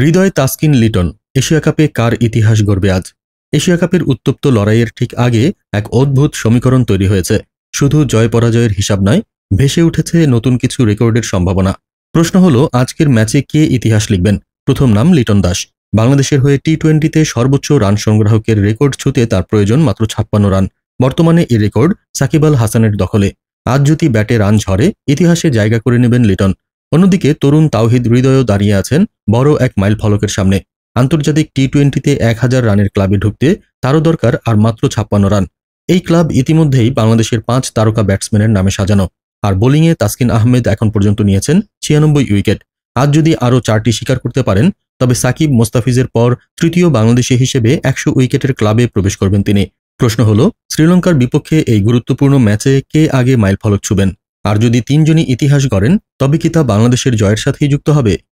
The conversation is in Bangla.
হৃদয় তাসকিন লিটন এশিয়া কাপে কার ইতিহাস গড়বে আজ? এশিয়া কাপের উত্তপ্ত লড়াইয়ের ঠিক আগে এক অদ্ভুত সমীকরণ তৈরি হয়েছে। শুধু জয় পরাজয়ের হিসাব নয়, ভেসে উঠেছে নতুন কিছু রেকর্ডের সম্ভাবনা। প্রশ্ন হলো, আজকের ম্যাচে কে ইতিহাস লিখবেন? প্রথম নাম লিটন দাস। বাংলাদেশের হয়ে টি-20তে সর্বোচ্চ রান সংগ্রাহকের রেকর্ড ছুঁতে তার প্রয়োজন মাত্র 56 রান। বর্তমানে এই রেকর্ড সাকিব আল হাসানের দখলে। আজ যদি ব্যাটে রান ঝরে, ইতিহাসে জায়গা করে নেবেন লিটন। অন্যদিকে তরুণ তাওহিদ হৃদয়ও দাঁড়িয়ে আছেন বড় এক মাইল ফলকের সামনে। আন্তর্জাতিক টি-20তে 1000 রানের ক্লাবে ঢুকতে তারও দরকার আর মাত্র 56 রান। এই ক্লাব ইতিমধ্যেই বাংলাদেশের 5 তারকা ব্যাটসম্যানের নামে সাজানো। আর বোলিংয়ে তাসকিন আহমেদ এখন পর্যন্ত নিয়েছেন 96 উইকেট। আজ যদি আরও 4টি শিকার করতে পারেন, তবে সাকিব মোস্তাফিজের পর তৃতীয় বাংলাদেশি হিসেবে 100 উইকেটের ক্লাবে প্রবেশ করবেন তিনি। প্রশ্ন হলো, শ্রীলঙ্কার বিপক্ষে এই গুরুত্বপূর্ণ ম্যাচে কে আগে মাইল ফলক ছুবেন? আর যদি তিনজনই ইতিহাস গড়েন, তবে কি তা বাংলাদেশের জয়ের সাথেই যুক্ত হবে?